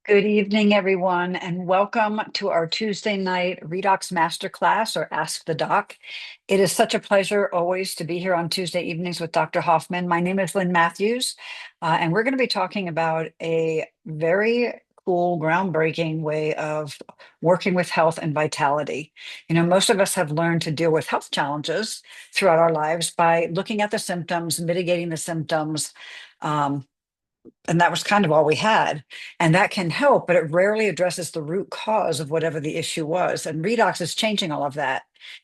Good evening, everyone, and welcome to our Tuesday night Redox Masterclass or Ask the Doc. It is such a pleasure always to be here on Tuesday evenings with Dr. Hoffman. My name is Lynn Matthews, and we're going to be talking about a very cool, groundbreaking way of working with health and vitality. Most of us have learned to deal with health challenges throughout our lives by looking at the symptoms, mitigating the symptoms. Um, and that was kind of all we had. And that can help, but it rarely addresses the root cause of whatever the issue was. And redox is changing all of that.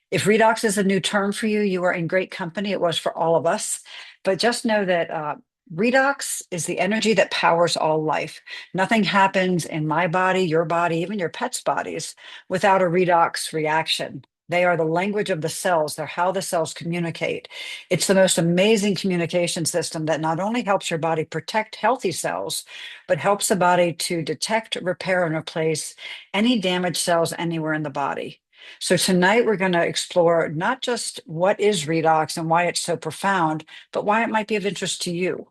If redox is a new term for you, you are in great company. It was for all of us. But just know that redox is the energy that powers all life. Nothing happens in my body, your body, even your pet's bodies without a redox reaction. They are the language of the cells. They're how the cells communicate. It's the most amazing communication system that not only helps your body protect healthy cells, but helps the body to detect, repair, and replace any damaged cells anywhere in the body. So tonight we're going to explore not just what is redox and why it's so profound, but why it might be of interest to you.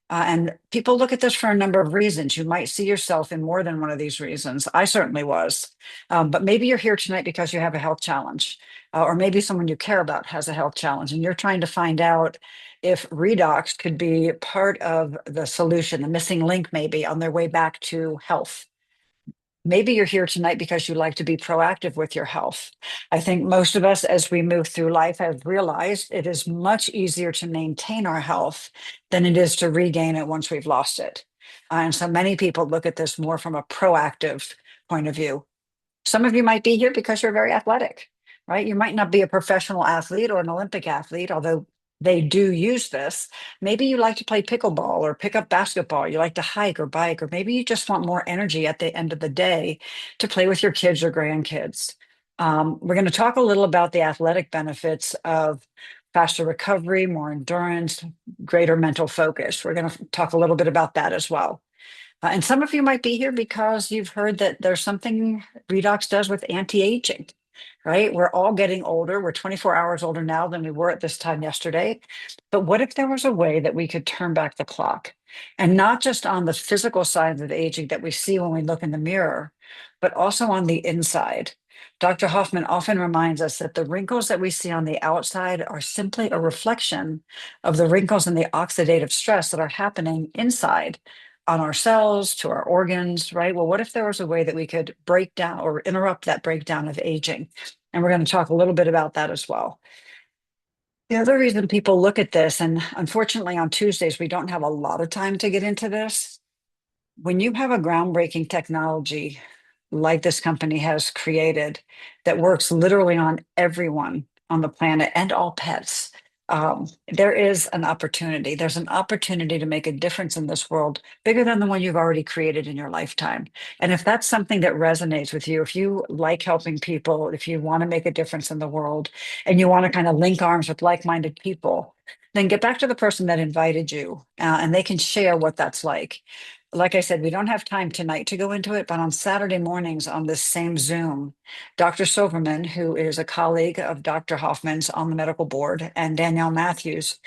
And people look at this for a number of reasons. You might see yourself in more than one of these reasons. I certainly was. But maybe you're here tonight because you have a health challenge, or maybe someone you care about has a health challenge, and you're trying to find out if redox could be part of the solution, the missing link, maybe on their way back to health. Maybe you're here tonight because you like to be proactive with your health. I think most of us, as we move through life, have realized it is much easier to maintain our health than it is to regain it once we've lost it. And so many people look at this more from a proactive point of view. Some of you might be here because you're very athletic, right? You might not be a professional athlete or an Olympic athlete, although they do use this. Maybe you like to play pickleball or pick up basketball. You like to hike or bike, or maybe you just want more energy at the end of the day to play with your kids or grandkids. We're going to talk a little about the athletic benefits of faster recovery, more endurance, greater mental focus. We're going to talk a little bit about that as well. And some of you might be here because you've heard that there's something redox does with anti-aging, right? We're all getting older. We're 24 hours older now than we were at this time yesterday. But what if there was a way that we could turn back the clock and not just on the physical signs of aging that we see when we look in the mirror, but also on the inside? Dr. Hoffman often reminds us that the wrinkles that we see on the outside are simply a reflection of the wrinkles and the oxidative stress that are happening inside on our cells, to our organs, right? Well, what if there was a way that we could break down or interrupt that breakdown of aging? And we're going to talk a little bit about that as well. The other reason people look at this, and unfortunately on Tuesdays, we don't have a lot of time to get into this. When you have a groundbreaking technology like this company has created that works literally on everyone on the planet and all pets, there is an opportunity. There's an opportunity to make a difference in this world bigger than the one you've already created in your lifetime. And if that's something that resonates with you, if you like helping people, if you want to make a difference in the world, and you want to kind of link arms with like-minded people, then get back to the person that invited you, and they can share what that's like. Like I said, we don't have time tonight to go into it, but on Saturday mornings on this same Zoom, Dr. Silverman, who is a colleague of Dr. Hoffman's on the medical board, and Danielle Matthews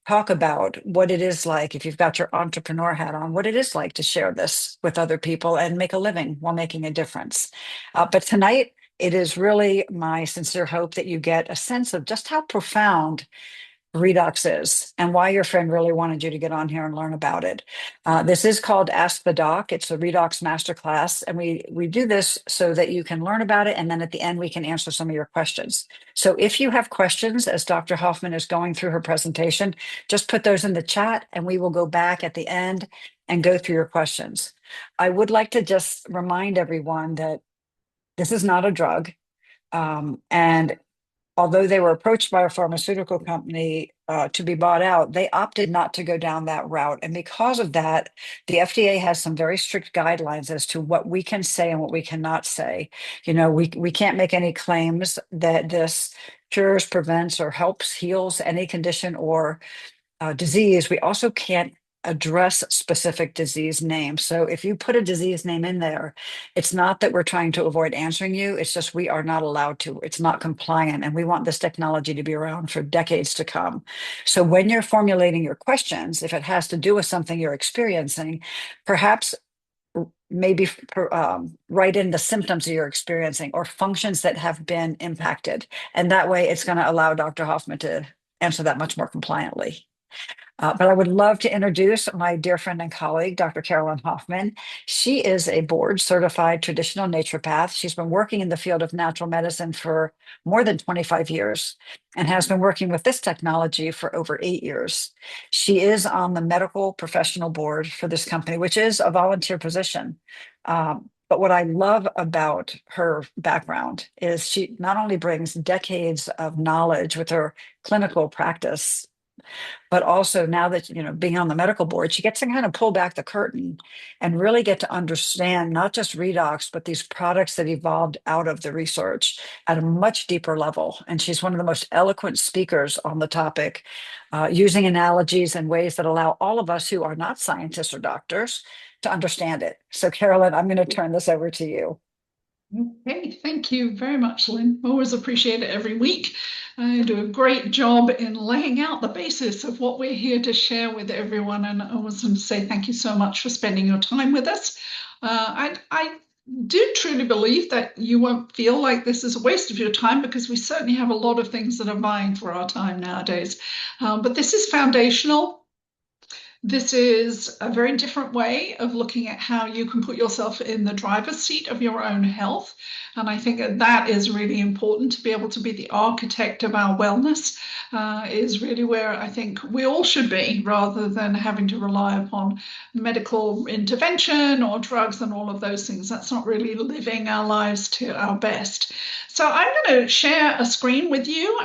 talk about what it is like, if you've got your entrepreneur hat on, what it is like to share this with other people and make a living while making a difference. But tonight, it is really my sincere hope that you get a sense of just how profound redox is and why your friend really wanted you to get on here and learn about it. This is called Ask the Doc. It's a redox masterclass, and we do this so that you can learn about it, and then at the end we can answer some of your questions. So if you have questions as Dr. Hoffman is going through her presentation, just put those in the chat, and we will go back at the end and go through your questions. I would like to just remind everyone that this is not a drug. And although they were approached by a pharmaceutical company to be bought out, they opted not to go down that route. And because of that, the FDA has some very strict guidelines as to what we can say and what we cannot say. We can't make any claims that this cures, prevents, or helps heals any condition or disease. We also can't address specific disease names. So if you put a disease name in there, it's not that we're trying to avoid answering you. It's just we are not allowed to. It's not compliant. And we want this technology to be around for decades to come. So when you're formulating your questions, if it has to do with something you're experiencing, perhaps maybe write in the symptoms that you're experiencing or functions that have been impacted. And that way it's going to allow Dr. Hoffman to answer that much more compliantly. But I would love to introduce my dear friend and colleague, Dr. Carolyn Hoffman. She is a board certified traditional naturopath. She's been working in the field of natural medicine for more than 25 years and has been working with this technology for over 8 years. She is on the medical professional board for this company, which is a volunteer position. But what I love about her background is she not only brings decades of knowledge with her clinical practice, but also now that being on the medical board, she gets to kind of pull back the curtain and really get to understand not just redox but these products that evolved out of the research at a much deeper level. And she's one of the most eloquent speakers on the topic, using analogies and ways that allow all of us who are not scientists or doctors to understand it. So Carolyn, I'm going to turn this over to you. Okay, thank you very much, Lynn. Always appreciate it every week. I do a great job in laying out the basis of what we're here to share with everyone. And I was going to say thank you so much for spending your time with us. I do truly believe that you won't feel like this is a waste of your time, because we certainly have a lot of things that are vying for our time nowadays. But this is foundational. This is a very different way of looking at how you can put yourself in the driver's seat of your own health. And I think that that is really important, to be able to be the architect of our wellness, is really where I think we all should be, rather than having to rely upon medical intervention or drugs and all of those things. That's not really living our lives to our best. So I'm going to share a screen with you.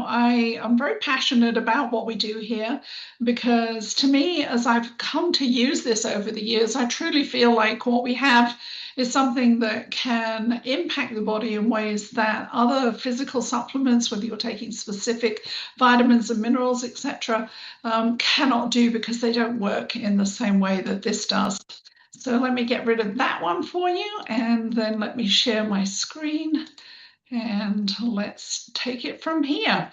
I am very passionate about what we do here, because to me, as I've come to use this over the years, I truly feel like what we have is something that can impact the body in ways that other physical supplements, whether you're taking specific vitamins and minerals, etc., cannot do, because they don't work in the same way that this does. So let me get rid of that one for you, and then let me share my screen. And let's take it from here.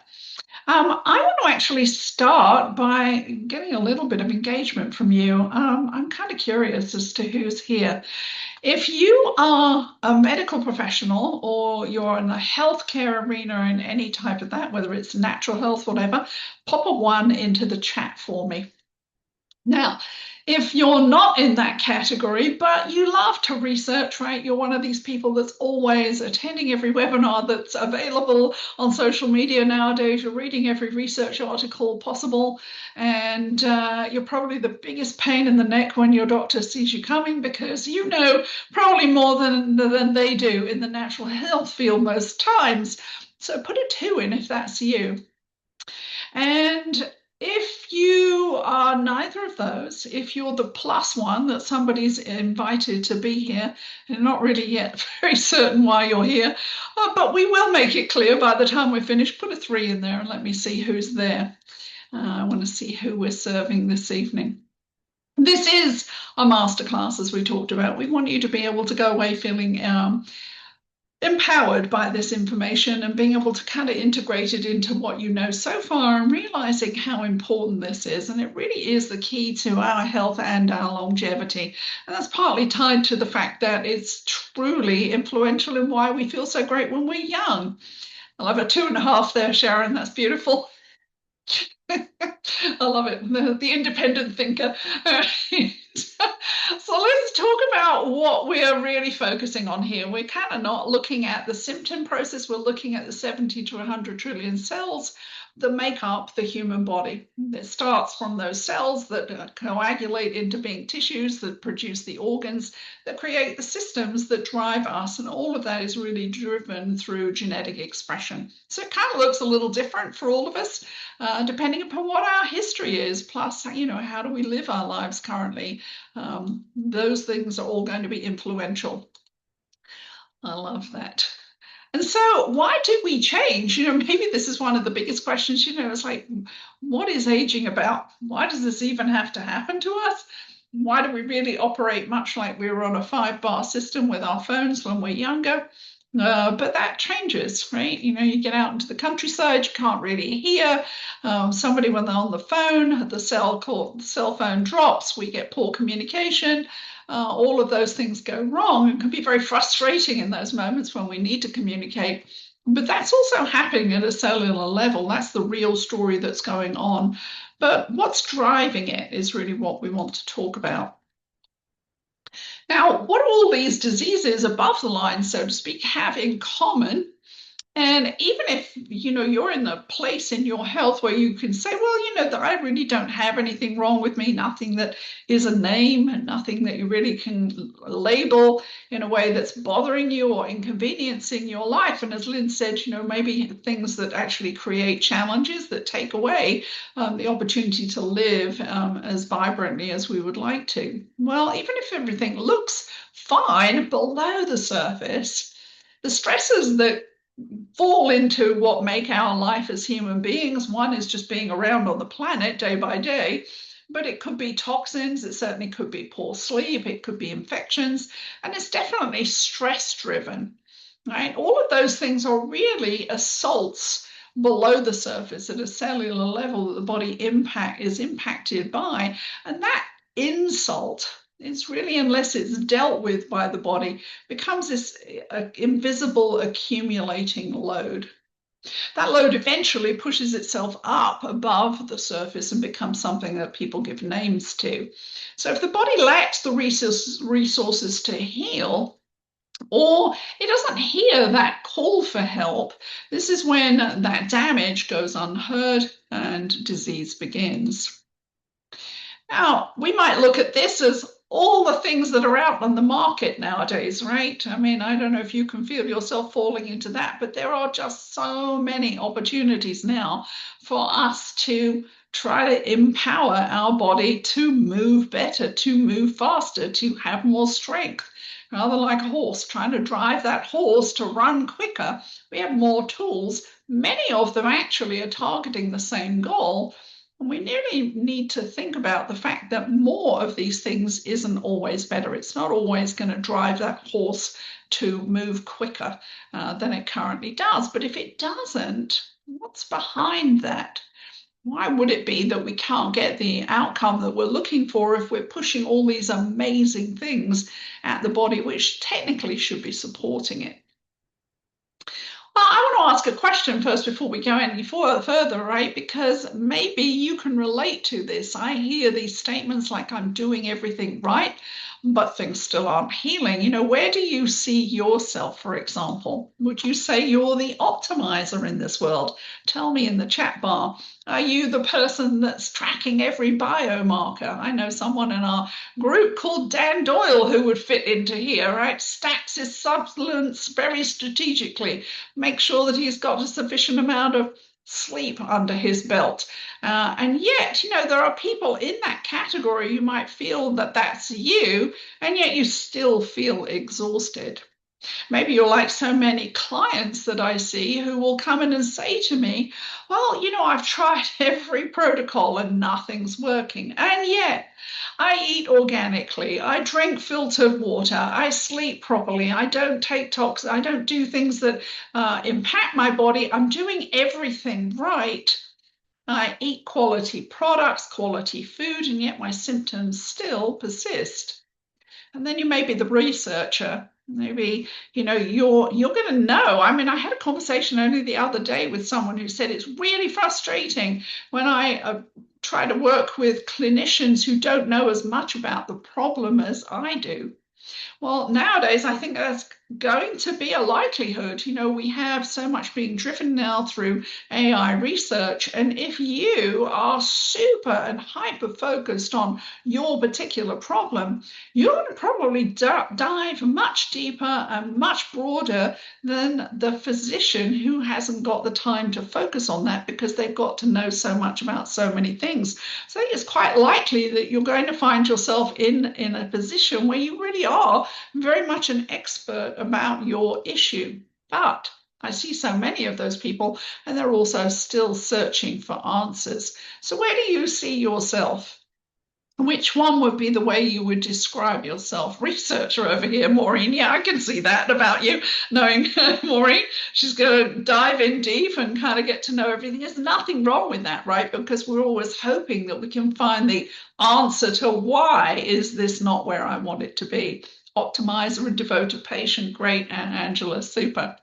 I want to actually start by getting a little bit of engagement from you. I'm kind of curious as to who's here. If you are a medical professional, or you're in the healthcare arena in any type of that, whether it's natural health, whatever, pop a 1 into the chat for me. Now, if you're not in that category, but you love to research, right? You're one of these people that's always attending every webinar that's available on social media nowadays. You're reading every research article possible, and you're probably the biggest pain in the neck when your doctor sees you coming, because you know probably more than they do in the natural health field most times. So put a 2 in if that's you. And if you are neither of those, if you're the +1 that somebody's invited to be here and not really yet very certain why you're here, but we will make it clear by the time we're finished, put a 3 in there and let me see who's there. I want to see who we're serving this evening. This is a masterclass, as we talked about. We want you to be able to go away feeling empowered by this information, and being able to kind of integrate it into what you know so far, and realizing how important this is. And it really is the key to our health and our longevity. And that's partly tied to the fact that it's truly influential in why we feel so great when we're young. I'll have a 2.5 there, Sharon. That's beautiful. I love it. The independent thinker. So let's talk about what we're really focusing on here. We're kind of not looking at the symptom process. We're looking at the 70 to 100 trillion cells that make up the human body. It starts from those cells that coagulate into being tissues that produce the organs that create the systems that drive us. And all of that is really driven through genetic expression. So it kind of looks a little different for all of us, depending upon what our history is, plus, how do we live our lives currently? Those things are all going to be influential. I love that. And so why do we change? Maybe this is one of the biggest questions, it's like, what is aging about? Why does this even have to happen to us? Why do we really operate much like we were on a 5-bar system with our phones when we're younger? But that changes, right? You know, you get out into the countryside, you can't really hear somebody when they're on the phone, the cell phone drops, we get poor communication. All of those things go wrong. It can be very frustrating in those moments when we need to communicate. But that's also happening at a cellular level. That's the real story that's going on. But what's driving it is really what we want to talk about. Now, what do all these diseases above the line, so to speak, have in common? And even if you're in the place in your health where you can say, well, that I really don't have anything wrong with me, nothing that is a name and nothing that you really can label in a way that's bothering you or inconveniencing your life. And as Lynn said, maybe things that actually create challenges that take away the opportunity to live as vibrantly as we would like to. Well, even if everything looks fine below the surface, the stresses that fall into what make our life as human beings. One is just being around on the planet day by day, but it could be toxins, it certainly could be poor sleep, it could be infections, and it's definitely stress driven, right? All of those things are really assaults below the surface at a cellular level that the body is impacted by, and that insult, it's really, unless it's dealt with by the body, becomes this invisible accumulating load. That load eventually pushes itself up above the surface and becomes something that people give names to. So if the body lacks the resources to heal, or it doesn't hear that call for help, this is when that damage goes unheard and disease begins. Now, we might look at this as all the things that are out on the market nowadays, right? I mean, I don't know if you can feel yourself falling into that, but there are just so many opportunities now for us to try to empower our body to move better, to move faster, to have more strength. Rather like a horse, trying to drive that horse to run quicker, we have more tools. Many of them actually are targeting the same goal. And we really need to think about the fact that more of these things isn't always better. It's not always going to drive that horse to move quicker than it currently does. But if it doesn't, what's behind that? Why would it be that we can't get the outcome that we're looking for if we're pushing all these amazing things at the body, which technically should be supporting it? Well, I want to ask a question first before we go any further, right? Because maybe you can relate to this. I hear these statements like I'm doing everything right, but things still aren't healing. Where do you see yourself, for example? Would you say you're the optimizer in this world? Tell me in the chat bar. Are you the person that's tracking every biomarker? I know someone in our group called Dan Doyle who would fit into here, right? Stacks his supplements very strategically, make sure that he's got a sufficient amount of sleep under his belt. And yet, there are people in that category. You might feel that that's you, and yet you still feel exhausted. Maybe you're like so many clients that I see who will come in and say to me, well, I've tried every protocol and nothing's working. And yet I eat organically, I drink filtered water, I sleep properly, I don't take toxins, I don't do things that impact my body. I'm doing everything right. I eat quality products, quality food, and yet my symptoms still persist. And then you may be the researcher. Maybe, you're going to know. I mean, I had a conversation only the other day with someone who said it's really frustrating when I try to work with clinicians who don't know as much about the problem as I do. Well, nowadays, I think that's going to be a likelihood. We have so much being driven now through AI research. And if you are super and hyper focused on your particular problem, you're going to probably dive much deeper and much broader than the physician who hasn't got the time to focus on that because they've got to know so much about so many things. So I think it's quite likely that you're going to find yourself in a position where you really are very much an expert about your issue. But I see so many of those people, and they're also still searching for answers. So where do you see yourself? Which one would be the way you would describe yourself? Researcher over here, Maureen. Yeah, I can see that about you, knowing Maureen. She's going to dive in deep and kind of get to know everything. There's nothing wrong with that, right? Because we're always hoping that we can find the answer to why is this not where I want it to be. Optimizer and devoted patient, great, and Angela, super.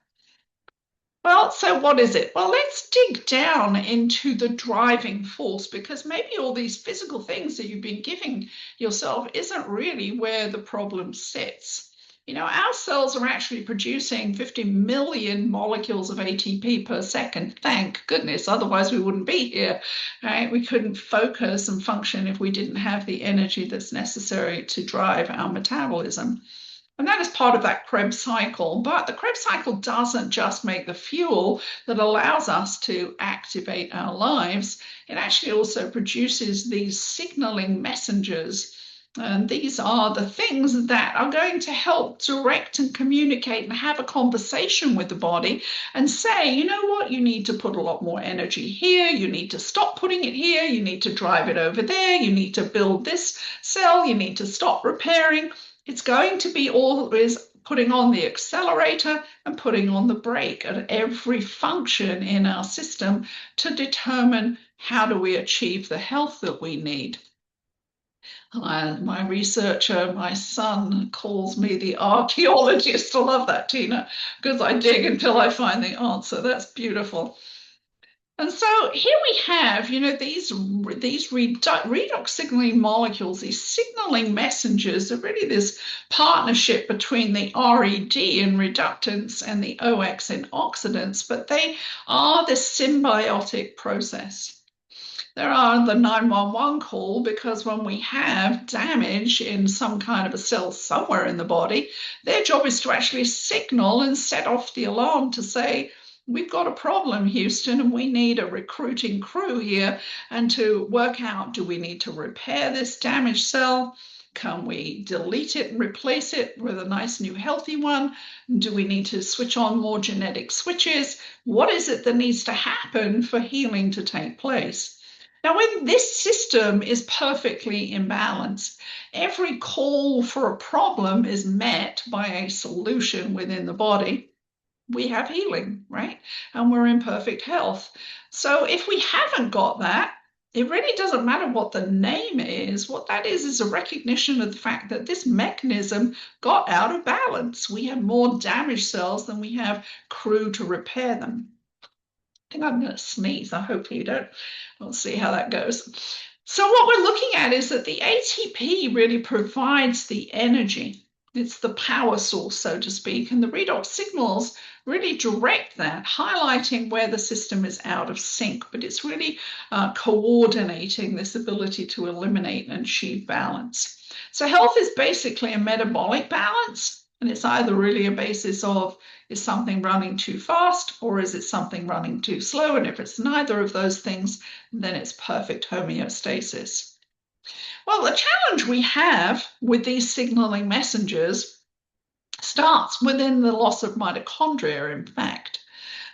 Well, so what is it? Well, let's dig down into the driving force because maybe all these physical things that you've been giving yourself isn't really where the problem sits. You know, our cells are actually producing 50 million molecules of ATP per second. Thank goodness, otherwise we wouldn't be here, right? We couldn't focus and function if we didn't have the energy that's necessary to drive our metabolism. And that is part of that Krebs cycle. But the Krebs cycle doesn't just make the fuel that allows us to activate our lives. It actually also produces these signaling messengers. And these are the things that are going to help direct and communicate and have a conversation with the body and say, you know what, you need to put a lot more energy here. You need to stop putting it here. You need to drive it over there. You need to build this cell. You need to stop repairing. It's going to be always putting on the accelerator and putting on the brake at every function in our system to determine how do we achieve the health that we need. My researcher, my son, calls me the archaeologist. I love that, Tina, because I dig until I find the answer. That's beautiful. And so here we have, you know, these redox signaling molecules, these signaling messengers are really this partnership between the RED in reductants and the OX in oxidants, but they are this symbiotic process. There are the 911 call because when we have damage in some kind of a cell somewhere in the body, their job is to actually signal and set off the alarm to say, we've got a problem, Houston, and we need a recruiting crew here and to work out, do we need to repair this damaged cell? Can we delete it and replace it with a nice new healthy one? Do we need to switch on more genetic switches? What is it that needs to happen for healing to take place? Now, when this system is perfectly imbalanced, every call for a problem is met by a solution within the body. We have healing, right? And we're in perfect health. So if we haven't got that, it really doesn't matter what the name is. What that is a recognition of the fact that this mechanism got out of balance. We have more damaged cells than we have crew to repair them. I think I'm going to sneeze. I hope you don't. We'll see how that goes. So what we're looking at is that the ATP really provides the energy. It's the power source, so to speak, and the redox signals really direct that, highlighting where the system is out of sync, but it's really coordinating this ability to eliminate and achieve balance. So health is basically a metabolic balance, and it's either really a basis of, is something running too fast or is it something running too slow? And if it's neither of those things, then it's perfect homeostasis. Well, the challenge we have with these signaling messengers starts within the loss of mitochondria, in fact.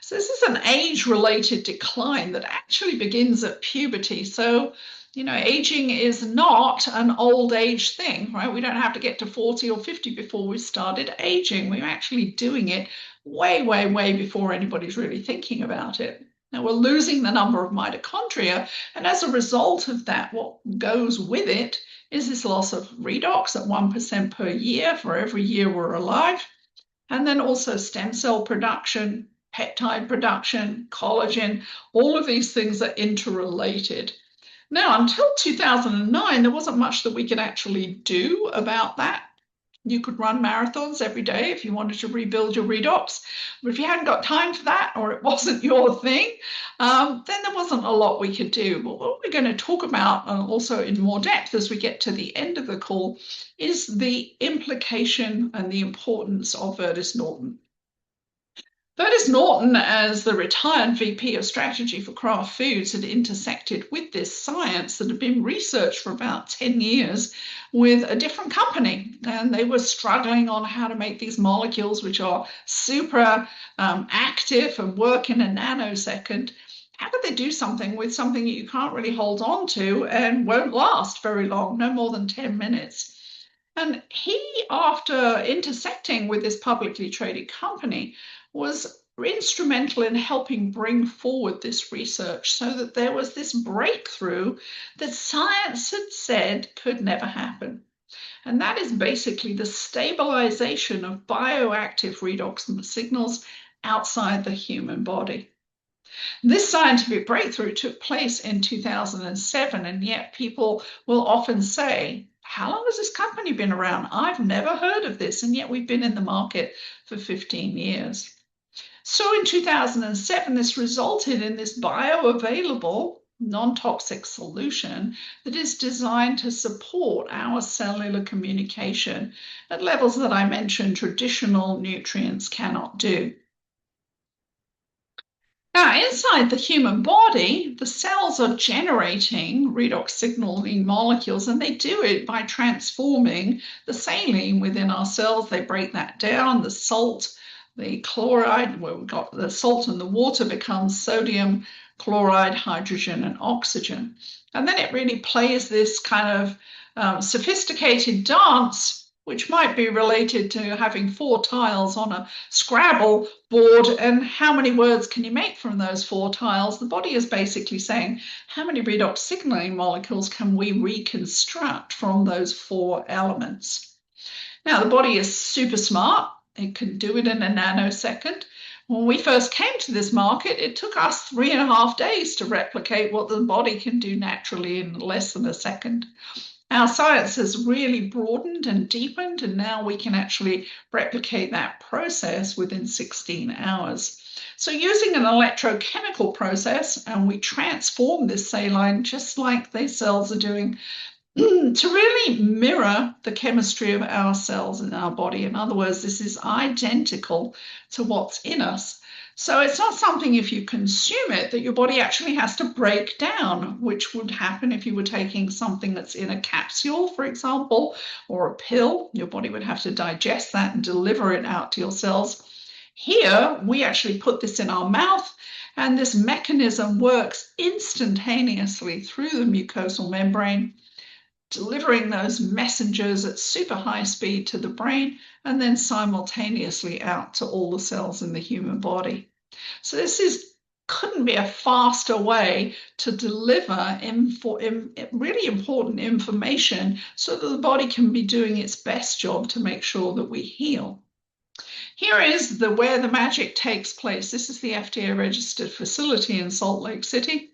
So this is an age-related decline that actually begins at puberty. So, you know, aging is not an old age thing, right? We don't have to get to 40 or 50 before we started aging. We're actually doing it way, way, way before anybody's really thinking about it. Now we're losing the number of mitochondria, and as a result of that, what goes with it is this loss of redox at 1% per year for every year we're alive, and then also stem cell production, peptide production, collagen, all of these things are interrelated. Now, until 2009, there wasn't much that we could actually do about that. You could run marathons every day if you wanted to rebuild your redox. But if you hadn't got time for that or it wasn't your thing, then there wasn't a lot we could do. But what we're going to talk about also in more depth as we get to the end of the call is the implication and the importance of Verdis Norton. Verdis Norton, as the retired VP of strategy for Kraft Foods, had intersected with this science that had been researched for about 10 years with a different company. And they were struggling on how to make these molecules, which are super active and work in a nanosecond, how do they do something with something that you can't really hold on to and won't last very long, no more than 10 minutes? And he, after intersecting with this publicly traded company, was instrumental in helping bring forward this research so that there was this breakthrough that science had said could never happen. And that is basically the stabilization of bioactive redox signals outside the human body. This scientific breakthrough took place in 2007, and yet people will often say, how long has this company been around? I've never heard of this, and yet we've been in the market for 15 years. So in 2007, this resulted in this bioavailable, non-toxic solution that is designed to support our cellular communication at levels that I mentioned traditional nutrients cannot do. Now, inside the human body, the cells are generating redox signaling molecules, and they do it by transforming the saline within our cells. They break that down, the salt, the chloride, where we've got the salt and the water becomes sodium, chloride, hydrogen, and oxygen. And then it really plays this kind of sophisticated dance, which might be related to having 4 tiles on a Scrabble board, and how many words can you make from those 4 tiles? The body is basically saying, how many redox signaling molecules can we reconstruct from those 4 elements? Now, the body is super smart. It can do it in a nanosecond. When we first came to this market, it took us 3.5 days to replicate what the body can do naturally in less than a second. Our science has really broadened and deepened, and now we can actually replicate that process within 16 hours. So using an electrochemical process, and we transform this saline just like these cells are doing to really mirror the chemistry of our cells in our body. In other words, this is identical to what's in us. So it's not something, if you consume it, that your body actually has to break down, which would happen if you were taking something that's in a capsule, for example, or a pill. Your body would have to digest that and deliver it out to your cells. Here, we actually put this in our mouth, and this mechanism works instantaneously through the mucosal membrane, delivering those messengers at super high speed to the brain, and then simultaneously out to all the cells in the human body. So this couldn't be a faster way to deliver really important information so that the body can be doing its best job to make sure that we heal. Here is where the magic takes place. This is the FDA registered facility in Salt Lake City.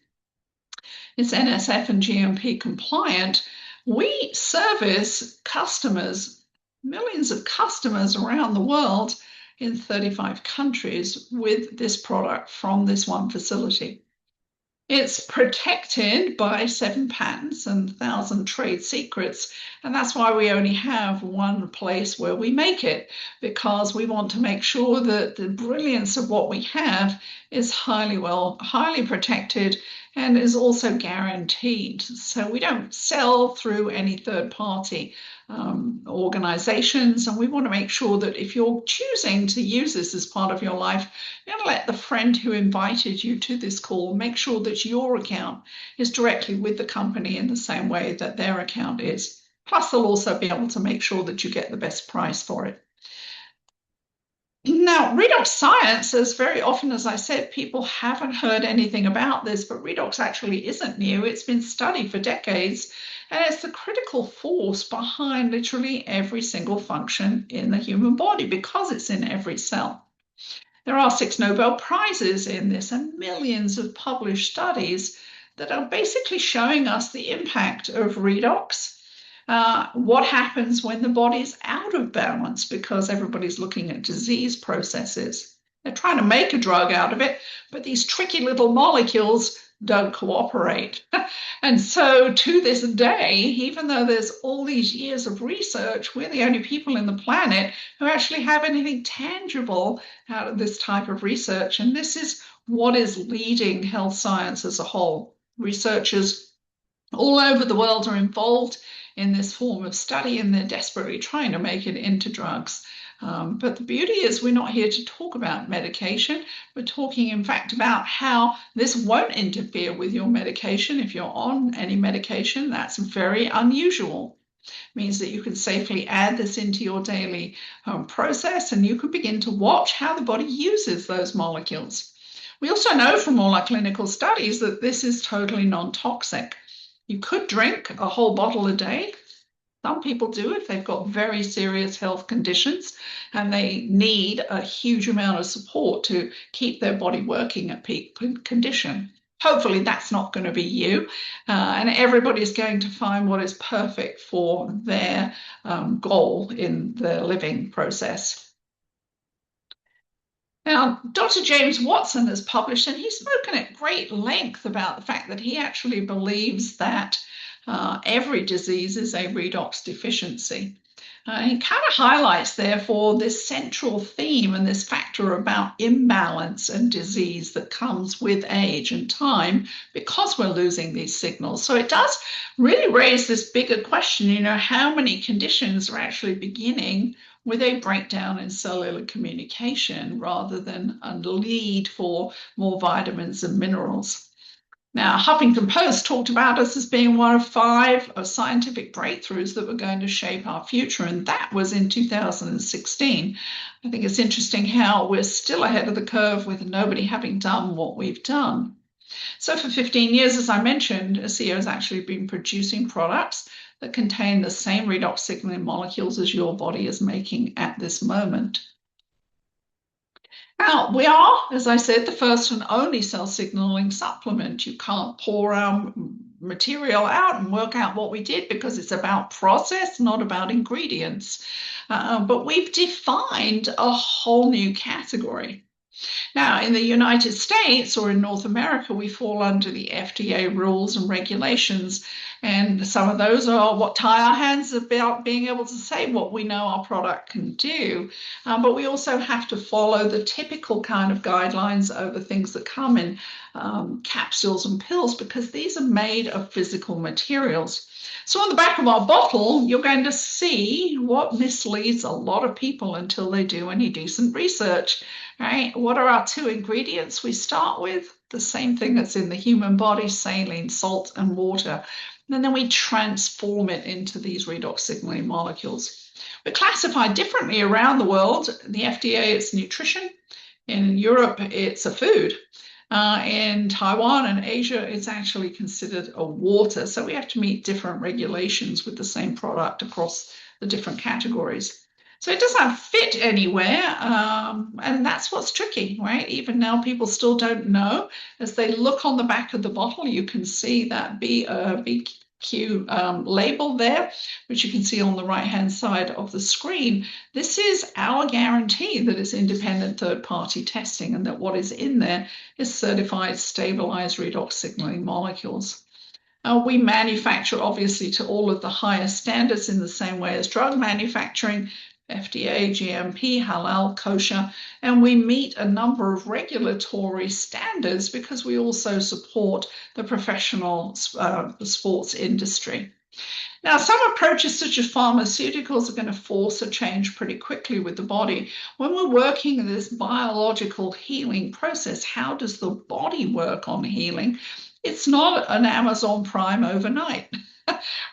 It's NSF and GMP compliant. We service customers, millions of customers around the world in 35 countries with this product from this one facility. It's protected by 7 patents and 1,000 trade secrets, and that's why we only have one place where we make it, because we want to make sure that the brilliance of what we have is highly protected and is also guaranteed. So we don't sell through any third-party organizations, and we want to make sure that if you're choosing to use this as part of your life, you're going to let the friend who invited you to this call make sure that your account is directly with the company in the same way that their account is. Plus, they'll also be able to make sure that you get the best price for it. Now, redox science is very often, as I said, people haven't heard anything about this, but redox actually isn't new. It's been studied for decades, and it's the critical force behind literally every single function in the human body because it's in every cell. There are 6 Nobel Prizes in this and millions of published studies that are basically showing us the impact of redox. What happens when the body's out of balance, because everybody's looking at disease processes. They're trying to make a drug out of it, but these tricky little molecules don't cooperate. And so to this day, even though there's all these years of research, we're the only people in the planet who actually have anything tangible out of this type of research. And this is what is leading health science as a whole. Researchers all over the world are involved in this form of study, and they're desperately trying to make it into drugs. But the beauty is we're not here to talk about medication. We're talking, in fact, about how this won't interfere with your medication. If you're on any medication, that's very unusual. Means that you can safely add this into your daily process, and you can begin to watch how the body uses those molecules. We also know from all our clinical studies that this is totally non-toxic. You could drink a whole bottle a day. Some people do if they've got very serious health conditions and they need a huge amount of support to keep their body working at peak condition. Hopefully that's not going to be you, and everybody's going to find what is perfect for their goal in the living process. Now, Dr. James Watson has published, and he's spoken at great length about the fact that he actually believes that every disease is a redox deficiency. He kind of highlights, therefore, this central theme and this factor about imbalance and disease that comes with age and time because we're losing these signals. So it does really raise this bigger question, how many conditions are actually beginning with a breakdown in cellular communication rather than a need for more vitamins and minerals. Now, Huffington Post talked about us as being one of 5 scientific breakthroughs that were going to shape our future, and that was in 2016. I think it's interesting how we're still ahead of the curve with nobody having done what we've done. So for 15 years, as I mentioned, ASEA has actually been producing products that contain the same redox signaling molecules as your body is making at this moment. Now, we are, as I said, the first and only cell signaling supplement. You can't pour our material out and work out what we did because it's about process, not about ingredients. But we've defined a whole new category. Now, in the United States or in North America, we fall under the FDA rules and regulations. And some of those are what tie our hands about being able to say what we know our product can do. But we also have to follow the typical kind of guidelines over things that come in capsules and pills because these are made of physical materials. So on the back of our bottle, you're going to see what misleads a lot of people until they do any decent research, right? What are our 2 ingredients? We start with the same thing that's in the human body, saline, salt, and water. And then we transform it into these redox signaling molecules. We're classified differently around the world. In the FDA, it's nutrition. In Europe, it's a food. In Taiwan and Asia, it's actually considered a water. So we have to meet different regulations with the same product across the different categories. So it doesn't fit anywhere, and that's what's tricky, right? Even now, people still don't know. As they look on the back of the bottle, you can see that BQ label there, which you can see on the right-hand side of the screen. This is our guarantee that it's independent third-party testing and that what is in there is certified stabilized redox signaling molecules. We manufacture, obviously, to all of the highest standards in the same way as drug manufacturing, FDA, GMP, halal, kosher, and we meet a number of regulatory standards because we also support the professional sports industry. Now, some approaches such as pharmaceuticals are going to force a change pretty quickly with the body. When we're working in this biological healing process, how does the body work on healing? It's not an Amazon Prime overnight.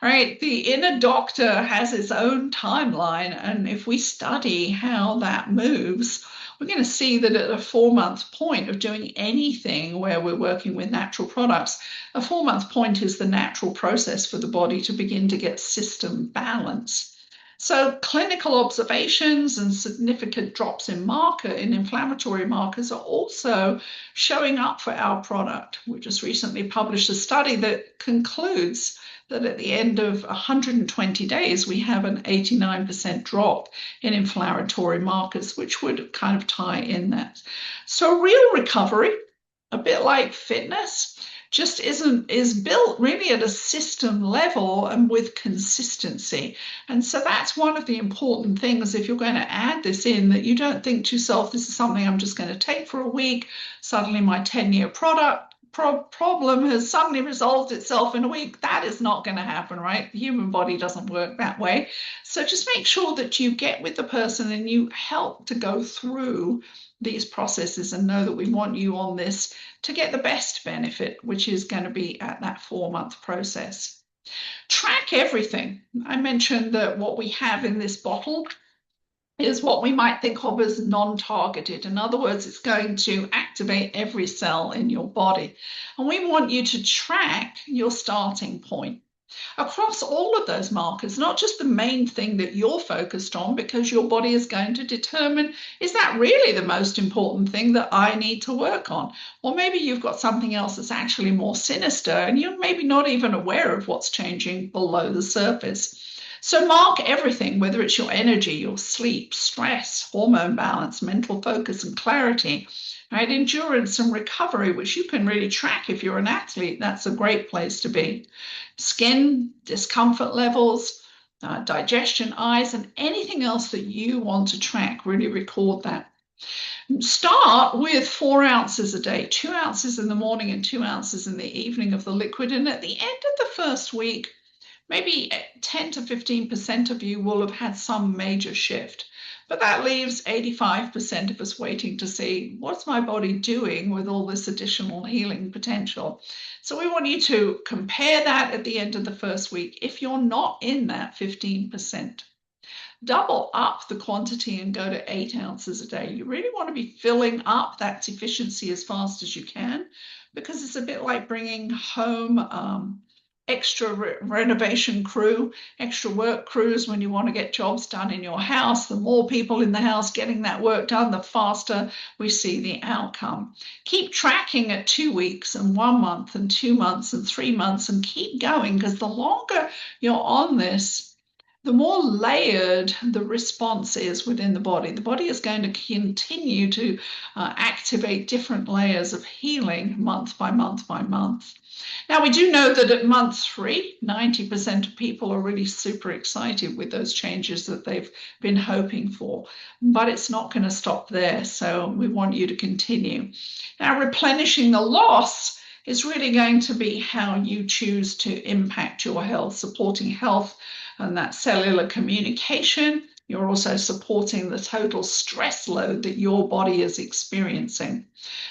Right, the inner doctor has its own timeline, and if we study how that moves, we're going to see that at a 4-month point of doing anything where we're working with natural products, a 4-month point is the natural process for the body to begin to get system balance. So clinical observations and significant drops in inflammatory markers are also showing up for our product. We just recently published a study that concludes that at the end of 120 days, we have an 89% drop in inflammatory markers, which would kind of tie in that. So real recovery, a bit like fitness, just is built really at a system level and with consistency. And so that's one of the important things if you're going to add this in, that you don't think to yourself, this is something I'm just going to take for a week, suddenly my 10-year problem has suddenly resolved itself in a week. That is not going to happen, right? The human body doesn't work that way. So just make sure that you get with the person and you help to go through these processes and know that we want you on this to get the best benefit, which is going to be at that 4-month process. Track everything. I mentioned that what we have in this bottle is what we might think of as non-targeted. In other words, it's going to activate every cell in your body. And we want you to track your starting point across all of those markers, not just the main thing that you're focused on, because your body is going to determine, is that really the most important thing that I need to work on? Or maybe you've got something else that's actually more sinister and you're maybe not even aware of what's changing below the surface. So mark everything, whether it's your energy, your sleep, stress, hormone balance, mental focus and clarity, right? Endurance and recovery, which you can really track if you're an athlete. That's a great place to be. Skin, discomfort levels, digestion, eyes, and anything else that you want to track, really record that. Start with 4 ounces a day, 2 ounces in the morning and 2 ounces in the evening of the liquid. And at the end of the first week, maybe 10 to 15% of you will have had some major shift, but that leaves 85% of us waiting to see, what's my body doing with all this additional healing potential? So we want you to compare that at the end of the first week. If you're not in that 15%, double up the quantity and go to 8 ounces a day. You really want to be filling up that deficiency as fast as you can, because it's a bit like bringing home extra renovation crew, extra work crews when you want to get jobs done in your house. The more people in the house getting that work done, the faster we see the outcome. Keep tracking at 2 weeks and 1 month and 2 months and 3 months and keep going, because the longer you're on this, the more layered the response is within the body. The body is going to continue to activate different layers of healing month by month by month. Now, we do know that at month 3, 90% of people are really super excited with those changes that they've been hoping for, but it's not going to stop there. So we want you to continue. Now, replenishing the loss is really going to be how you choose to impact your health, supporting health and that cellular communication. You're also supporting the total stress load that your body is experiencing.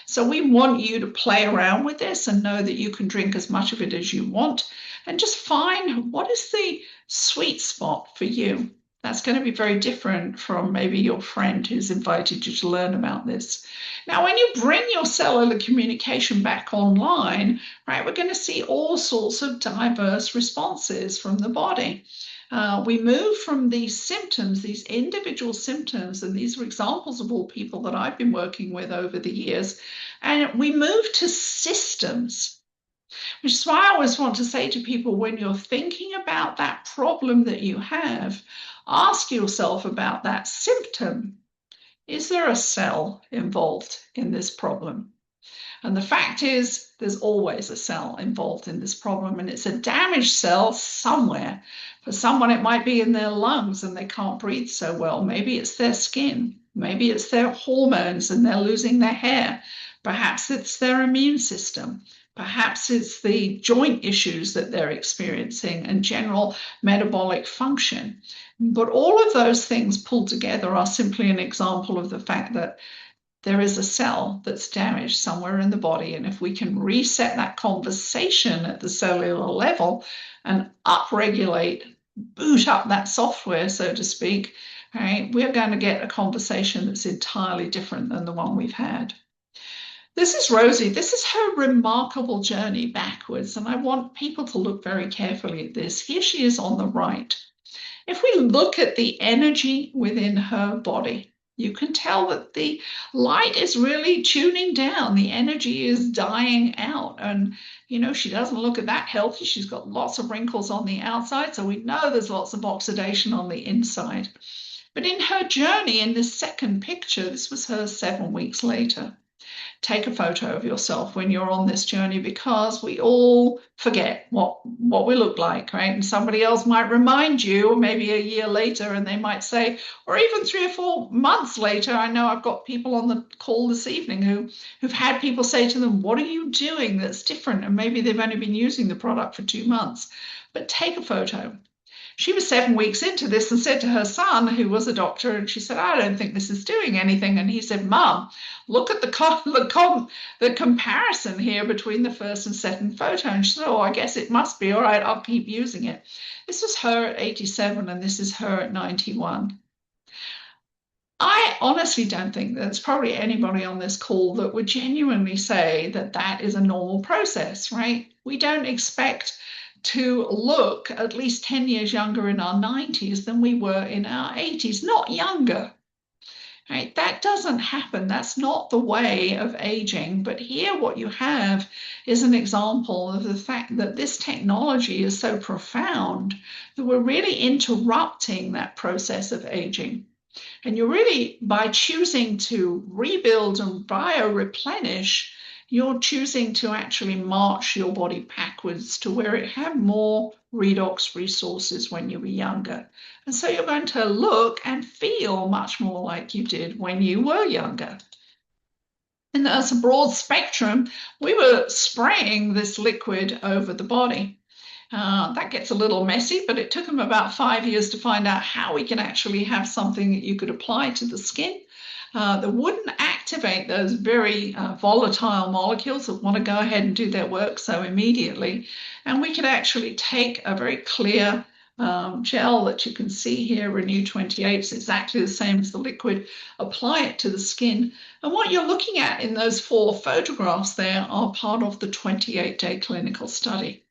So we want you to play around with this and know that you can drink as much of it as you want, and just find what is the sweet spot for you. That's going to be very different from maybe your friend who's invited you to learn about this. Now, when you bring your cellular communication back online, right, we're going to see all sorts of diverse responses from the body. We move from these symptoms, these individual symptoms, and these are examples of all people that I've been working with over the years, and we move to systems, which is why I always want to say to people, when you're thinking about that problem that you have, ask yourself about that symptom. Is there a cell involved in this problem? And the fact is, there's always a cell involved in this problem, and it's a damaged cell somewhere. For someone, it might be in their lungs and they can't breathe so well. Maybe it's their skin. Maybe it's their hormones and they're losing their hair. Perhaps it's their immune system. Perhaps it's the joint issues that they're experiencing and general metabolic function. But all of those things pulled together are simply an example of the fact that there is a cell that's damaged somewhere in the body. And if we can reset that conversation at the cellular level and upregulate, boot up that software, so to speak, right, we're going to get a conversation that's entirely different than the one we've had. This is Rosie. This is her remarkable journey backwards. And I want people to look very carefully at this. Here she is on the right. If we look at the energy within her body, you can tell that the light is really tuning down. The energy is dying out. And, you know, she doesn't look at that healthy. She's got lots of wrinkles on the outside. So we know there's lots of oxidation on the inside. But in her journey, in this second picture, this was her 7 weeks later. Take a photo of yourself when you're on this journey, because we all forget what we look like, right? And somebody else might remind you, or maybe a year later, and they might say, or even 3 or 4 months later. I know I've got people on the call this evening who've had people say to them, what are you doing that's different? And maybe they've only been using the product for 2 months. But take a photo. She was 7 weeks into this and said to her son, who was a doctor, and she said, I don't think this is doing anything. And he said, Mom, look at the comparison here between the first and second photo. And she said, oh, I guess it must be. All right, I'll keep using it. This was her at 87, and this is her at 91. I honestly don't think there's probably anybody on this call that would genuinely say that that is a normal process, right? We don't expect to look at least 10 years younger in our 90s than we were in our 80s, not younger. Right? That doesn't happen. That's not the way of aging. But here, what you have is an example of the fact that this technology is so profound that we're really interrupting that process of aging. And you're really, by choosing to rebuild and bio-replenish, you're choosing to actually march your body backwards to where it had more redox resources when you were younger. And so you're going to look and feel much more like you did when you were younger. And as a broad spectrum, we were spraying this liquid over the body. That gets a little messy, but it took them about 5 years to find out how we can actually have something that you could apply to the skin that wouldn't activate those very volatile molecules that want to go ahead and do their work so immediately. And we could actually take a very clear gel that you can see here, Renew 28. It's exactly the same as the liquid. Apply it to the skin. And what you're looking at in those 4 photographs there are part of the 28-day clinical study.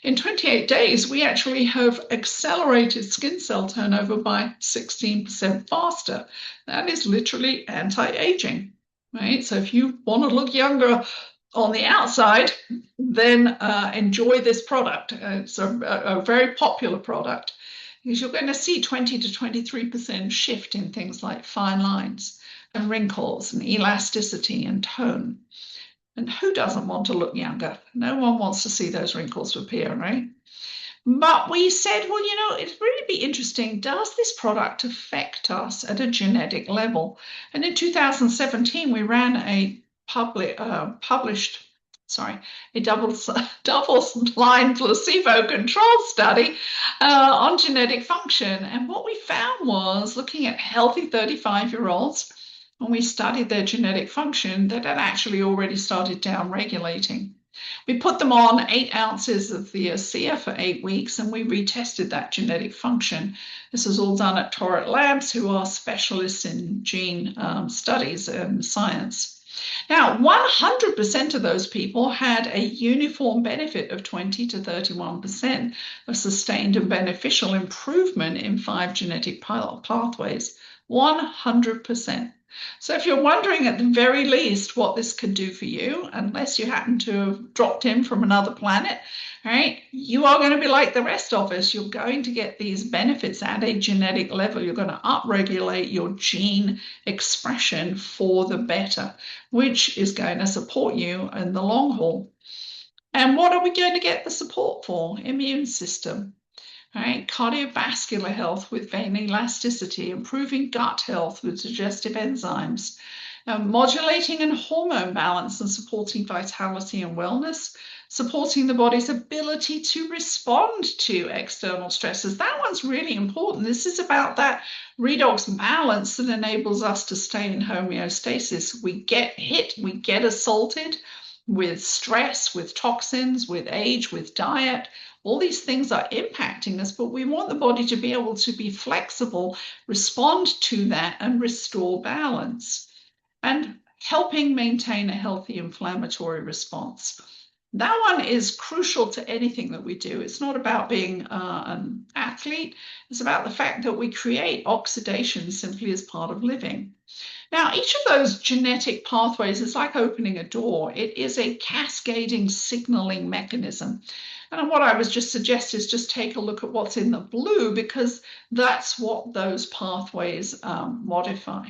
In 28 days, we actually have accelerated skin cell turnover by 16% faster. That is literally anti-aging, right? So if you want to look younger on the outside, then enjoy this product. It's a very popular product, because you're going to see 20 to 23% shift in things like fine lines and wrinkles and elasticity and tone. And who doesn't want to look younger? No one wants to see those wrinkles appear, right? But we said, well, it'd really be interesting. Does this product affect us at a genetic level? And in 2017, we ran a double-blind placebo-controlled study on genetic function. And what we found was, looking at healthy 35-year-olds, when we studied their genetic function, that had actually already started down-regulating. We put them on 8 ounces of the ASEA for 8 weeks, and we retested that genetic function. This was all done at Torit Labs, who are specialists in gene studies and science. Now, 100% of those people had a uniform benefit of 20 to 31% of sustained and beneficial improvement in 5 genetic pathways. 100%. So if you're wondering at the very least what this could do for you, unless you happen to have dropped in from another planet, right, you are going to be like the rest of us. You're going to get these benefits at a genetic level. You're going to upregulate your gene expression for the better, which is going to support you in the long haul. And what are we going to get the support for? Immune system. Right? Cardiovascular health with vein elasticity, improving gut health with digestive enzymes, modulating and hormone balance and supporting vitality and wellness, supporting the body's ability to respond to external stresses. That one's really important. This is about that redox balance that enables us to stay in homeostasis. We get hit, we get assaulted with stress, with toxins, with age, with diet. All these things are impacting us, but we want the body to be able to be flexible, respond to that, and restore balance, and helping maintain a healthy inflammatory response. That one is crucial to anything that we do. It's not about being an athlete. It's about the fact that we create oxidation simply as part of living. Now, each of those genetic pathways is like opening a door. It is a cascading signaling mechanism. And what I was just suggesting is just take a look at what's in the blue, because that's what those pathways modify.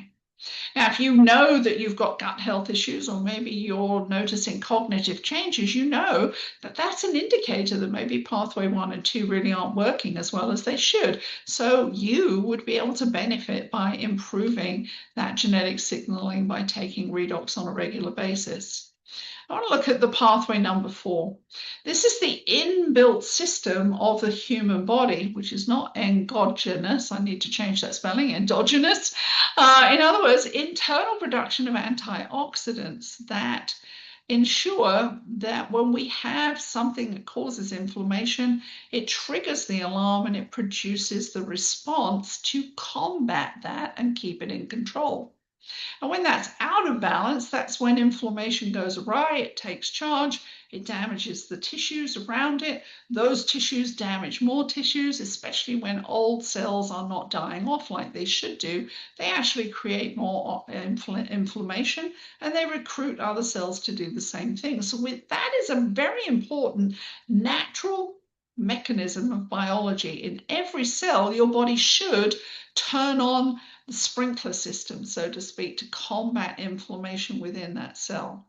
Now, if you know that you've got gut health issues, or maybe you're noticing cognitive changes, you know that that's an indicator that maybe pathway 1 and 2 really aren't working as well as they should. So you would be able to benefit by improving that genetic signaling by taking redox on a regular basis. I want to look at the pathway number 4. This is the inbuilt system of the human body, which is not endogenous. I need to change that spelling, endogenous. In other words, internal production of antioxidants that ensure that when we have something that causes inflammation, it triggers the alarm and it produces the response to combat that and keep it in control. And when that's out of balance, that's when inflammation goes awry, it takes charge, it damages the tissues around it. Those tissues damage more tissues, especially when old cells are not dying off like they should do. They actually create more inflammation and they recruit other cells to do the same thing. So that is a very important natural mechanism of biology. In every cell, your body should turn on the sprinkler system, so to speak, to combat inflammation within that cell.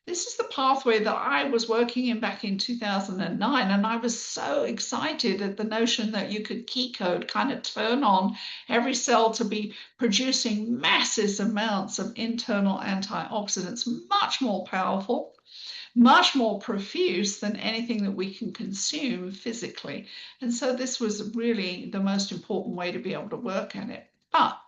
This is the pathway that I was working in back in 2009, and I was so excited at the notion that you could key code, kind of turn on every cell to be producing massive amounts of internal antioxidants, much more powerful, much more profuse than anything that we can consume physically. And so this was really the most important way to be able to work at it. But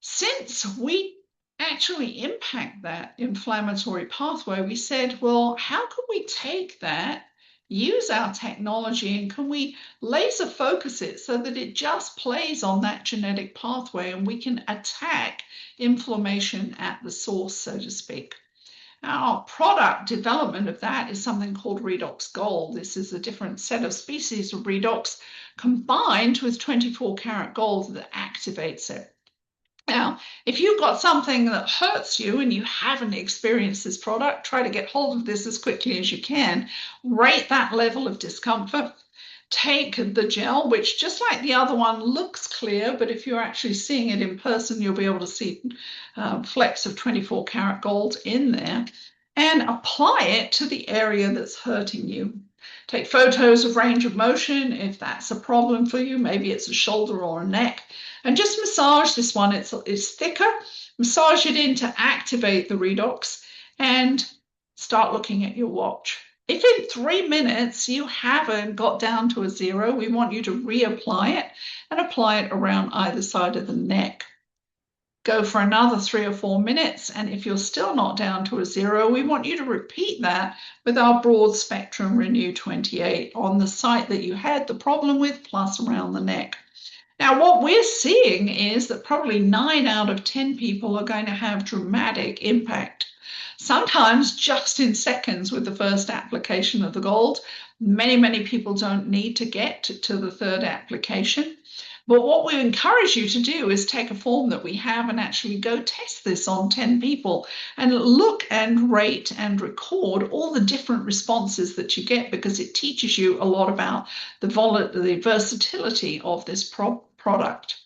since we actually impact that inflammatory pathway, we said, well, how could we take that, use our technology, and can we laser focus it so that it just plays on that genetic pathway and we can attack inflammation at the source, so to speak? Our product development of that is something called Redox Gold. This is a different set of species of redox combined with 24 karat gold that activates it. Now, if you've got something that hurts you and you haven't experienced this product, try to get hold of this as quickly as you can. Rate that level of discomfort. Take the gel, which just like the other one looks clear, but if you're actually seeing it in person, you'll be able to see flecks of 24 karat gold in there, and apply it to the area that's hurting you. Take photos of range of motion if that's a problem for you. Maybe it's a shoulder or a neck. And just massage this one. It's thicker. Massage it in to activate the redox and start looking at your watch. If in 3 minutes you haven't got down to a 0, we want you to reapply it and apply it around either side of the neck. Go for another 3 or 4 minutes, and if you're still not down to a 0, we want you to repeat that with our broad spectrum Renew 28 on the site that you had the problem with, plus around the neck. Now, what we're seeing is that probably 9 out of 10 people are going to have dramatic impact. Sometimes just in seconds with the first application of the gold. Many people don't need to get to the third application. But what we encourage you to do is take a form that we have and actually go test this on 10 people and look and rate and record all the different responses that you get, because it teaches you a lot about the versatility of this product.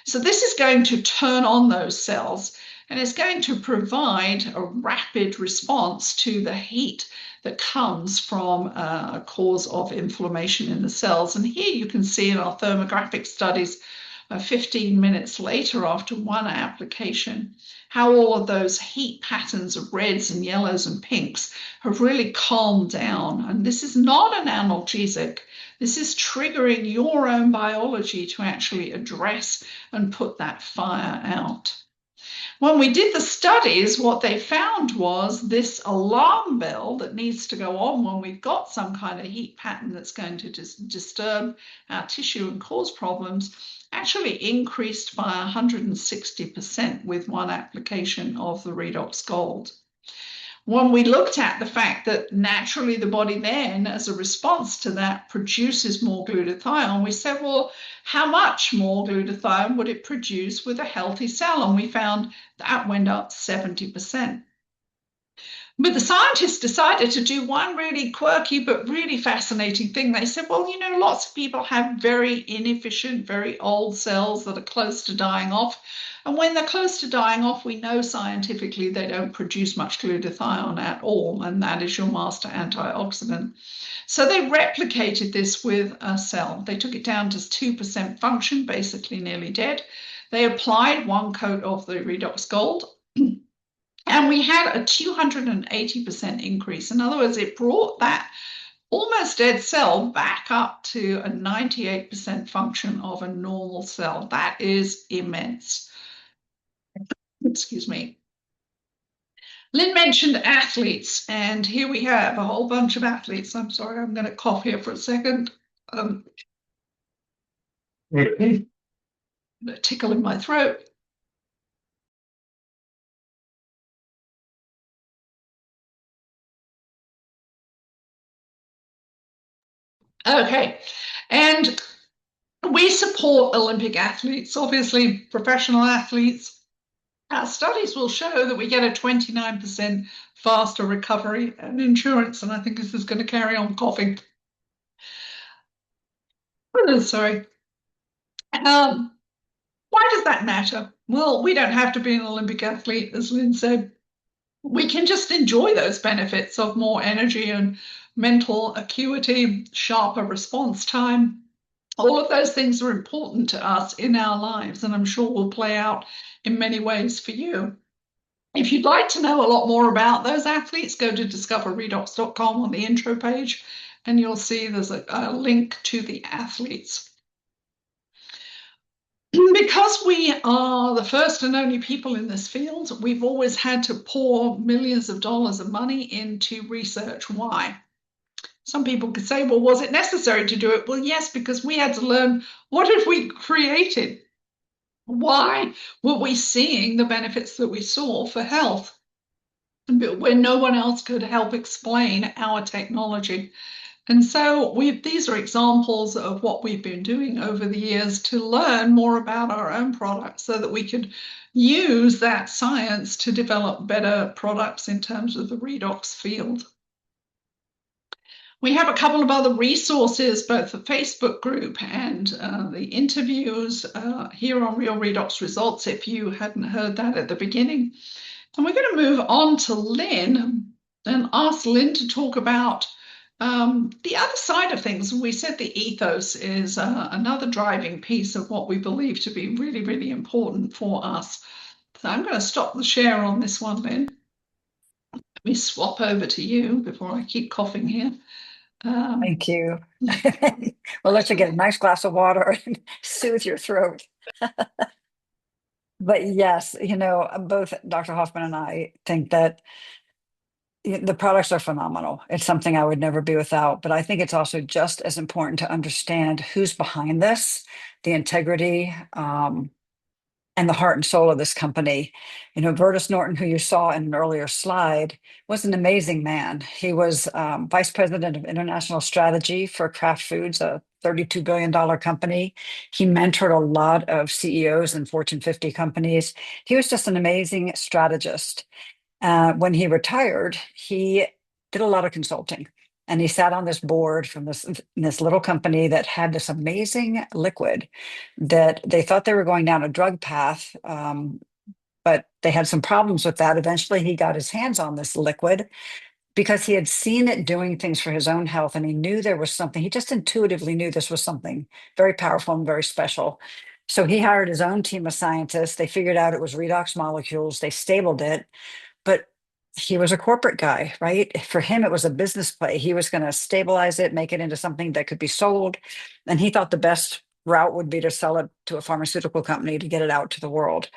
So this is going to turn on those cells, and it's going to provide a rapid response to the heat that comes from a cause of inflammation in the cells. And here you can see in our thermographic studies 15 minutes later after one application, how all of those heat patterns of reds and yellows and pinks have really calmed down. And this is not an analgesic. This is triggering your own biology to actually address and put that fire out. When we did the studies, what they found was this alarm bell that needs to go on when we've got some kind of heat pattern that's going to disturb our tissue and cause problems actually increased by 160% with one application of the Redox Gold. When we looked at the fact that naturally the body then, as a response to that, produces more glutathione, we said, well, how much more glutathione would it produce with a healthy cell? And we found that went up 70%. But the scientists decided to do one really quirky but really fascinating thing. They said, well, lots of people have very inefficient, very old cells that are close to dying off. And when they're close to dying off, we know scientifically they don't produce much glutathione at all, and that is your master antioxidant. So they replicated this with a cell. They took it down to 2% function, basically nearly dead. They applied one coat of the Redox Gold. And we had a 280% increase. In other words, it brought that almost dead cell back up to a 98% function of a normal cell. That is immense. Excuse me. Lynn mentioned athletes, and here we have a whole bunch of athletes. I'm sorry, I'm going to cough here for a second. A tickle in my throat. Okay, and we support Olympic athletes, obviously professional athletes. Our studies will show that we get a 29% faster recovery and endurance, and I think this is going to carry on coughing. Sorry. Why does that matter? Well, we don't have to be an Olympic athlete, as Lynn said. We can just enjoy those benefits of more energy and mental acuity, sharper response time. All of those things are important to us in our lives, and I'm sure will play out in many ways for you. If you'd like to know a lot more about those athletes, go to discoverredox.com on the intro page, and you'll see there's a link to the athletes. Because we are the first and only people in this field, we've always had to pour millions of dollars of money into research. Why? Some people could say, well, was it necessary to do it? Well, yes, because we had to learn what had we created? Why were we seeing the benefits that we saw for health? But when no one else could help explain our technology. And so these are examples of what we've been doing over the years to learn more about our own products so that we could use that science to develop better products in terms of the redox field. We have a couple of other resources, both the Facebook group and the interviews here on Real Redox Results, if you hadn't heard that at the beginning. And we're going to move on to Lynn and ask Lynn to talk about the other side of things. We said the ethos is another driving piece of what we believe to be really, really important for us. So I'm going to stop the share on this one, Lynn. Let me swap over to you before I keep coughing here. Thank you. We'll let you get a nice glass of water and soothe your throat. But yes, both Dr. Hoffman and I think that the products are phenomenal. It's something I would never be without, but I think it's also just as important to understand who's behind this, the integrity, and the heart and soul of this company. Vertus Norton, who you saw in an earlier slide, was an amazing man. He was vice president of international strategy for Kraft Foods, a $32 billion company. He mentored a lot of CEOs in Fortune 50 companies. He was just an amazing strategist. When he retired, he did a lot of consulting. And he sat on this board from this little company that had this amazing liquid that they thought they were going down a drug path, but they had some problems with that. Eventually, he got his hands on this liquid because he had seen it doing things for his own health, and he knew there was something. He just intuitively knew this was something very powerful and very special. So he hired his own team of scientists. They figured out it was redox molecules. They stabled it, but he was a corporate guy, right? For him, it was a business play. He was going to stabilize it, make it into something that could be sold. And he thought the best route would be to sell it to a pharmaceutical company to get it out to the world.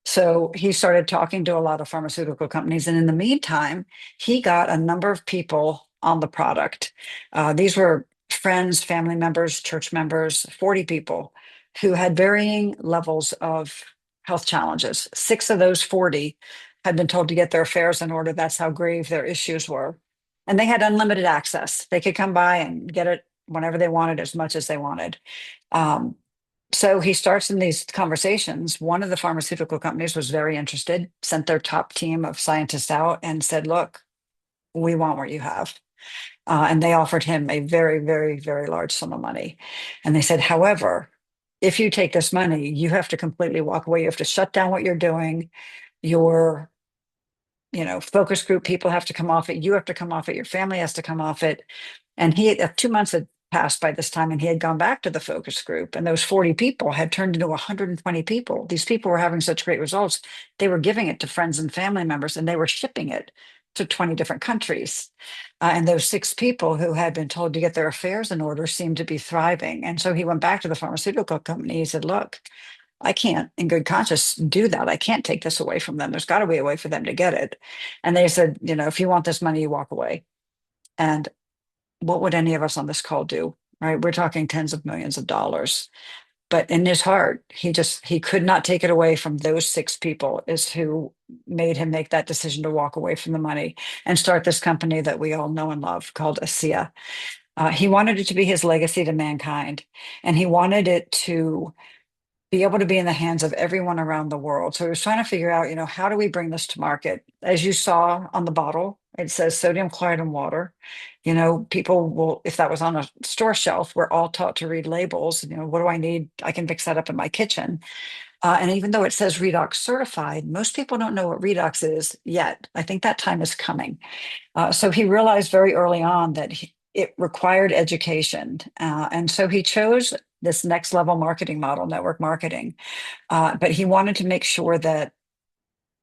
So he started talking to a lot of pharmaceutical companies. And in the meantime, he got a number of people on the product. These were friends, family members, church members, 40 people who had varying levels of health challenges. 6 of those 40 had been told to get their affairs in order. That's how grave their issues were. And they had unlimited access. They could come by and get it whenever they wanted, as much as they wanted. So he starts in these conversations. One of the pharmaceutical companies was very interested, sent their top team of scientists out and said, look, we want what you have. And they offered him a very, very, very large sum of money. And they said, however, if you take this money, you have to completely walk away. You have to shut down what you're doing. Your, focus group people have to come off it. You have to come off it. Your family has to come off it. And 2 months had passed by this time, and he had gone back to the focus group. And those 40 people had turned into 120 people. These people were having such great results. They were giving it to friends and family members, and they were shipping it to 20 different countries. And those 6 people who had been told to get their affairs in order seemed to be thriving. And so he went back to the pharmaceutical company. He said, look, I can't, in good conscience, do that. I can't take this away from them. There's got to be a way for them to get it. And they said, if you want this money, you walk away. And what would any of us on this call do? Right? We're talking tens of millions of dollars. But in his heart, he could not take it away from those 6 people is who made him make that decision to walk away from the money and start this company that we all know and love called ASEA. He wanted it to be his legacy to mankind, and he wanted it to be able to be in the hands of everyone around the world. So he was trying to figure out, how do we bring this to market? As you saw on the bottle, it says sodium chloride and water. People will, if that was on a store shelf, we're all taught to read labels. What do I need? I can mix that up in my kitchen. And even though it says redox certified, most people don't know what redox is yet. I think that time is coming. So he realized very early on that it required education. And so he chose this next level marketing model, network marketing. But he wanted to make sure that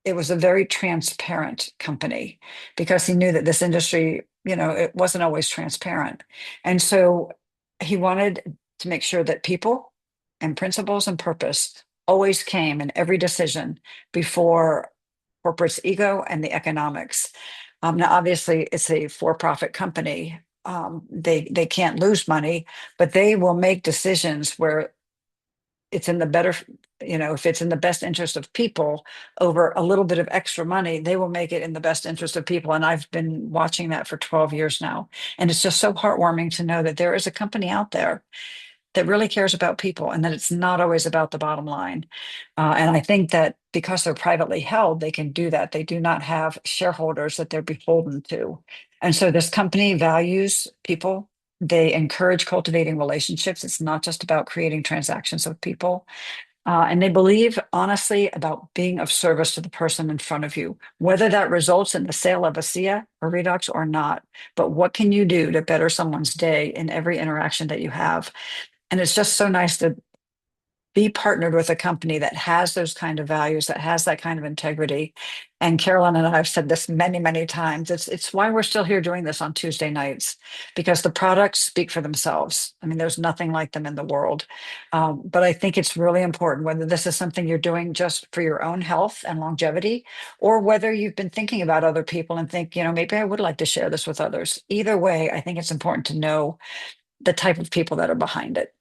it was a very transparent company, because he knew that this industry, it wasn't always transparent. And so he wanted to make sure that people and principles and purpose always came in every decision before corporate's ego and the economics. Now, obviously, it's a for-profit company. They can't lose money, but they will make decisions where it's in the better, if it's in the best interest of people over a little bit of extra money, they will make it in the best interest of people. And I've been watching that for 12 years now. And it's just so heartwarming to know that there is a company out there that really cares about people, and that it's not always about the bottom line. And I think that because they're privately held, they can do that. They do not have shareholders that they're beholden to. And so this company values people. They encourage cultivating relationships. It's not just about creating transactions with people. And they believe, honestly, about being of service to the person in front of you, whether that results in the sale of ASEA or Redox or not. But what can you do to better someone's day in every interaction that you have? And it's just so nice to be partnered with a company that has those kind of values, that has that kind of integrity. And Carolyn and I have said this many, many times. It's why we're still here doing this on Tuesday nights, because the products speak for themselves. I mean, there's nothing like them in the world. But I think it's really important, whether this is something you're doing just for your own health and longevity, or whether you've been thinking about other people and think, maybe I would like to share this with others. Either way, I think it's important to know the type of people that are behind it.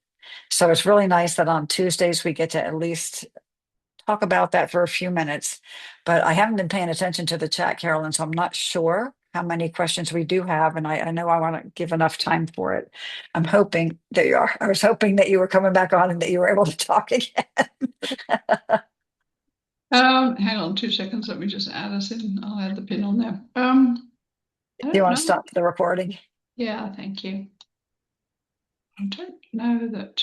So it's really nice that on Tuesdays we get to at least talk about that for a few minutes. But I haven't been paying attention to the chat, Carolyn, so I'm not sure how many questions we do have. And I know I want to give enough time for it. I'm hoping that you are. I was hoping that you were coming back on and that you were able to talk again. Hang on 2 seconds. Let me just add us in. I'll add the pin on there. I Do you don't want to know. stop the recording? Yeah, thank you. I don't know that